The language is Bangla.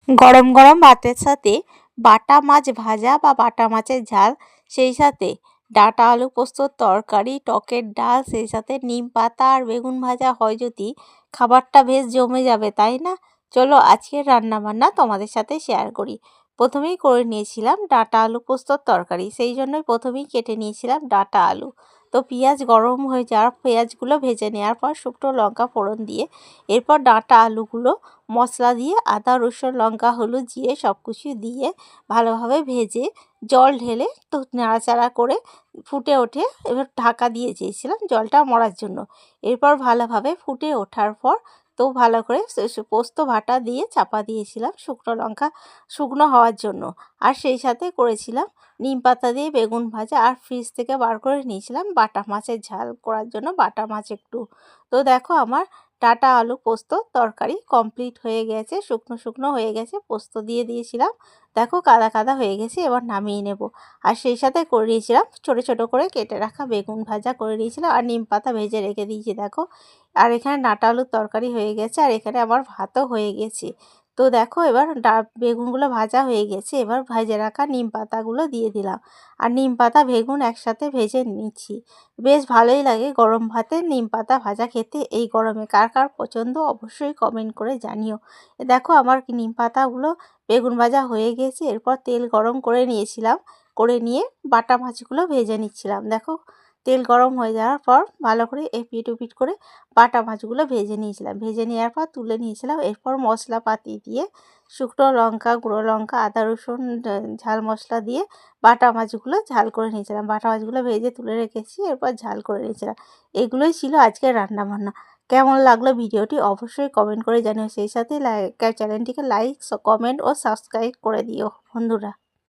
গরম গরম ভাতের সাথে বাটা মাছ ভাজা বা বাটা মাছের ঝাল, সেই সাথে ডাঁটা আলু পোস্তর তরকারি, টকের ডাল, সেই সাথে নিম পাতা আর বেগুন ভাজা হয় যদি, খাবারটা বেশ জমে যাবে, তাই না? চলো আজকের রান্নাবান্না তোমাদের সাথে শেয়ার করি। প্রথমেই করে নিয়েছিলাম ডাঁটা আলু পোস্তর তরকারি, সেই জন্যই প্রথমেই কেটে নিয়েছিলাম ডাঁটা আলু। তো পেঁয়াজ গরম হয়ে যাওয়ার পেঁয়াজগুলো ভেজে নেওয়ার পর শুকনো লঙ্কা ফোড়ন দিয়ে এরপর ডাঁটা আলুগুলো মশলা দিয়ে আদা রসুন লঙ্কা হলুদ জিরে সব কিছু দিয়ে ভালোভাবে ভেজে জল ঢেলে তো নাড়াচাড়া করে ফুটে ওঠে, এবার ঢাকা দিয়ে দিয়েছিলাম জলটা মরার জন্য। এরপর ভালোভাবে ফুটে ওঠার পর তো ভালো করে পোস্ত বাটা দিয়ে চাপা দিয়েছিলাম শুকনো লঙ্কা শুকনো হওয়ার জন্য। আর সেই সাথে করেছিলাম নিম পাতা দিয়ে বেগুন ভাজা, আর ফ্রিজ থেকে বার করে নিয়েছিলাম বাটা মাছের ঝাল করার জন্য বাটা মাছ একটু। তো দেখো আমার ডাঁটা আলু পোস্ত তরকারি কমপ্লিট হয়ে গেছে, শুকনো শুকনো হয়ে গেছে, পোস্ত দিয়ে দিয়েছিলাম, দেখো কাদা কাদা হয়ে গেছে, এবার নামিয়ে নেব। আর সেই সাথে করে দিয়েছিলাম ছোটো ছোটো করে কেটে রাখা বেগুন ভাজা করে দিয়েছিলাম, আর নিম পাতা ভেজে রেখে দিয়েছি দেখো। আর এখানে ডাঁটা আলুর তরকারি হয়ে গেছে, আর এখানে আমার ভাতও হয়ে গেছে। তো দেখো এবার বেগুনগুলো ভাজা হয়ে গেছে, এবার ভেজে রাখা নিম পাতাগুলো দিয়ে দিলাম, আর নিম পাতা বেগুন একসাথে ভেজে নিচ্ছি। বেশ ভালোই লাগে গরম ভাতে নিম পাতা ভাজা খেতে এই গরমে, কার কার পছন্দ অবশ্যই কমেন্ট করে জানিও। দেখো আমার নিম পাতাগুলো বেগুন ভাজা হয়ে গেছে, এরপর তেল গরম করে নিয়েছিলাম, করে নিয়ে বাটা মাছগুলো ভেজে নিচ্ছিলাম। দেখো তেল গরম হয়ে যাওয়ার পর ভালো করে এপিট ওপিট করে বাটা মাছগুলো ভেজে নিয়েছিলাম, ভেজে নেওয়ার পর তুলে নিয়েছিলাম। এরপর মশলাপাতি দিয়ে শুকনো লঙ্কা গুঁড়ো লঙ্কা আদা রসুন ঝাল মশলা দিয়ে বাটা মাছগুলো ঝাল করে নিয়েছিলাম, বাটা মাছগুলো ভেজে তুলে রেখেছি, এরপর ঝাল করে নিয়েছিলাম। এগুলোই ছিল আজকের রান্নাবান্না। কেমন লাগলো ভিডিওটি অবশ্যই কমেন্ট করে জানিও, সেই সাথে চ্যানেলটিকে লাইক কমেন্ট ও সাবস্ক্রাইব করে দিও বন্ধুরা।